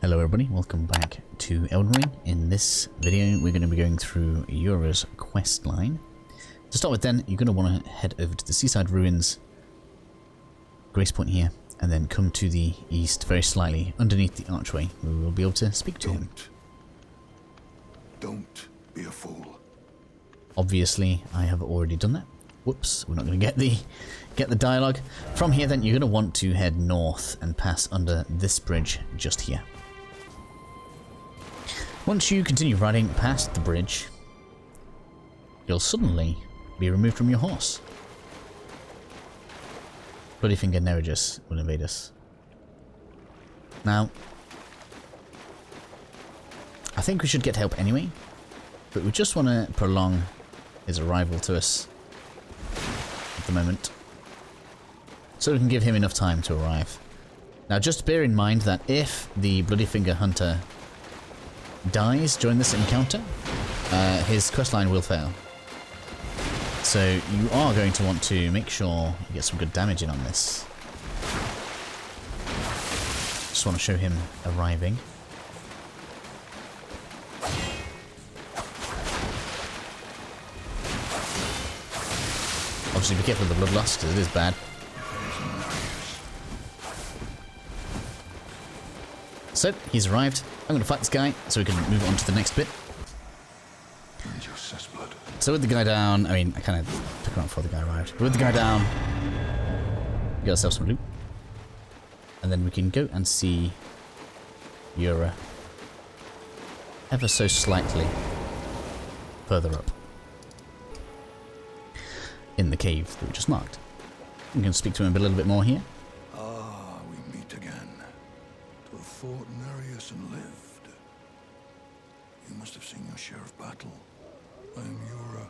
Hello everybody, welcome back to Elden Ring. In this video we're going to be going through Yura's Questline. To start with then, you're going to want to head over to the Seaside Ruins, Grace Point here, and then come to the east very slightly underneath the archway where we will be able to speak to him. Don't be a fool. Obviously I have already done that. Whoops, we're not going to get the dialogue. From here then, you're going to want to head north and pass under this bridge just here. Once you continue riding past the bridge, you'll suddenly be removed from your horse. Bloodyfinger Neregus will invade us. Now, I think we should get help anyway, but we just want to prolong his arrival to us at the moment, so we can give him enough time to arrive. Now just bear in mind that if the Bloodyfinger Hunter dies during this encounter, his questline will fail. So you are going to want to make sure you get some good damage in on this. Just want to show him arriving. Obviously be careful with the bloodlust, because it is bad. So, he's arrived. I'm going to fight this guy so we can move on to the next bit. So with the guy down, I mean, I kind of took him out before the guy arrived. But with the guy down, we got ourselves some loot. And then we can go and see Yura ever so slightly further up in the cave that we just marked. We can speak to him a little bit more here. Ah, we meet again. To have fought Nereus and lived. You must have seen your share of battle. I am Yura,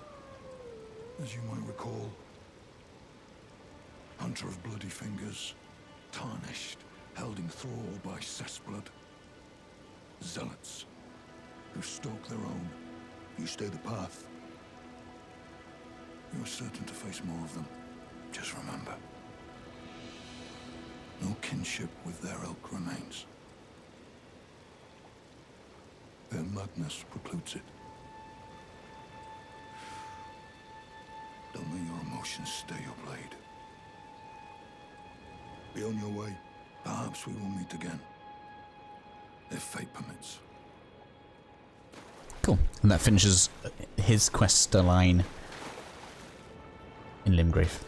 as you might recall. Hunter of bloody fingers, tarnished, held in thrall by cessblood. Zealots, who stalk their own. You stay the path. You are certain to face more of them. Just remember, no kinship with their ilk remains. Their madness precludes it. Don't let your emotions stay your blade. Be on your way. Perhaps we will meet again, if fate permits. Cool. And that finishes his quest line in Limgrave.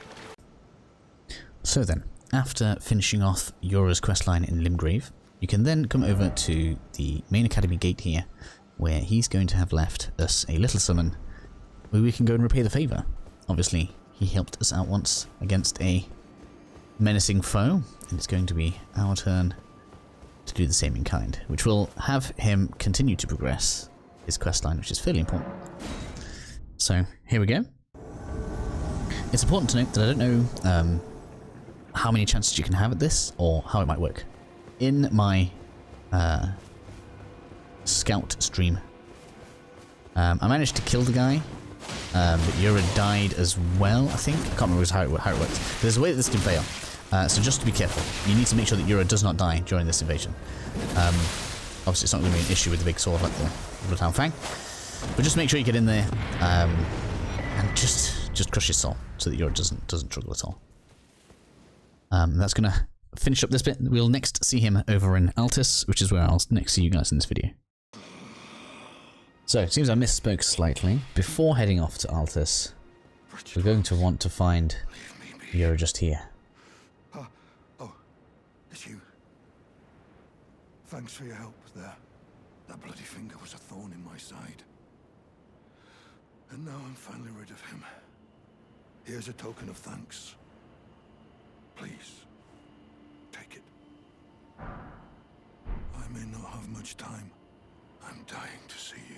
So then, after finishing off Yura's questline in Limgrave, you can then come over to the main academy gate here, where he's going to have left us a little summon where we can go and repay the favour. Obviously, he helped us out once against a menacing foe, and it's going to be our turn to do the same in kind, which will have him continue to progress his questline, which is fairly important. So, here we go. It's important to note that I don't know how many chances you can have at this, or how it might work. In my scout stream, I managed to kill the guy, but Yura died as well, I think. I can't remember how it works. There's a way that this can fail, so just to be careful. You need to make sure that Yura does not die during this invasion. Obviously it's not going to be an issue with the big sword like the Bloodhound Fang, but just make sure you get in there and just crush his soul so that Yura doesn't struggle at all. That's going to finish up this bit. We'll next see him over in Altus, which is where I'll next see you guys in this video. So, it seems I misspoke slightly. Before heading off to Altus, we're going to want to find Yura just here. Oh, it's you. Thanks for your help there. That bloody finger was a thorn in my side. And now I'm finally rid of him. Here's a token of thanks. Please, take it. I may not have much time. I'm dying to see you.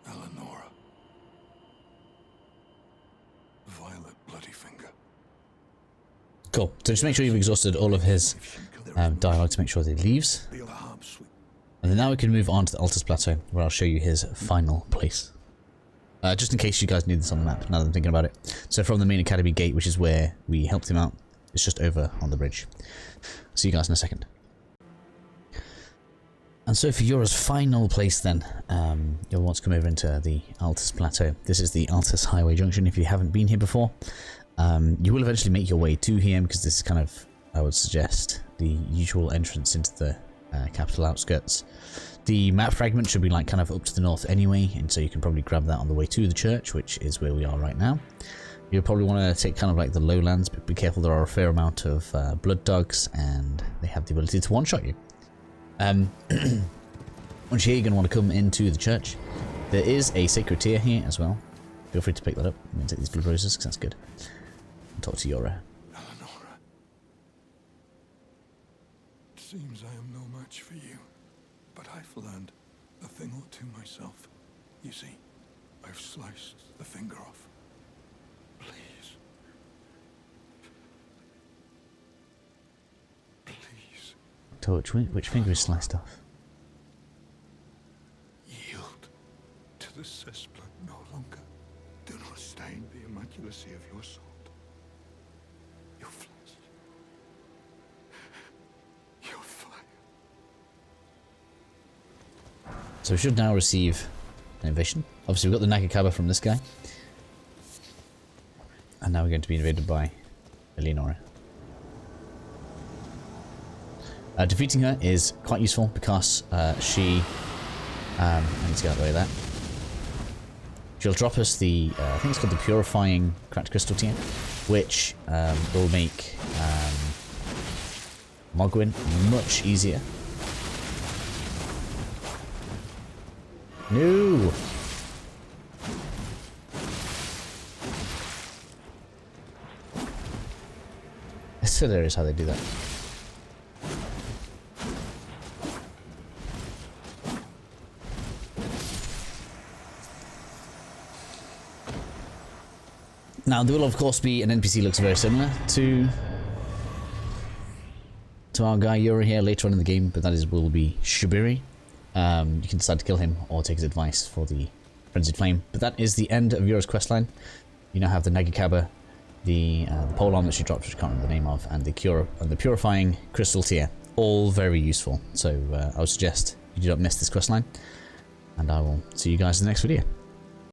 Eleonora. Violet Bloodyfinger. Cool. So just make sure you've exhausted all of his dialogue to make sure that he leaves. And then now we can move on to the Altus Plateau, where I'll show you his final place. Just in case you guys need this on the map, now that I'm thinking about it. So from the main academy gate, which is where we helped him out, it's just over on the bridge. See you guys in a second. And so for Yura's final place then, you'll want to come over into the Altus Plateau. This is the Altus Highway Junction if you haven't been here before. You will eventually make your way to here because this is kind of, I would suggest, the usual entrance into the capital outskirts. The map fragment should be like kind of up to the north anyway, and so you can probably grab that on the way to the church, which is where we are right now. You'll probably want to take kind of like the lowlands, but be careful, there are a fair amount of blood dogs and they have the ability to one-shot you. Once you're here, you're going to want to come into the church. There is a sacred tear here as well. Feel free to pick that up. I'm going to take these blood roses because that's good. And talk to Yura. Eleonora. It seems I am no match for you, but I've learned a thing or two myself. You see, I've sliced the finger off. Please. Please. So which finger is sliced off? Yield to the cesspool no longer. Do not stain the immaculacy of your sword. Your flesh. Your fire. So we should now receive an invasion. Obviously we've got the Nagakaba from this guy. And now we're going to be invaded by Eleonora. Defeating her is quite useful because she... I need to get out of the way of that. She'll drop us the, I think it's called the Purifying Cracked Crystal tier, which will make Mogwin much easier. No! It's hilarious how they do that. Now, there will of course be an NPC looks very similar to our guy Yura here later on in the game, but that will be Shibiri. You can decide to kill him or take his advice for the Frenzied Flame. But that is the end of Yura's questline. You now have the Nagakaba, the polearm that she dropped, which I can't remember the name of, and the Purifying Crystal Tier. All very useful. So I would suggest you do not miss this questline, and I will see you guys in the next video.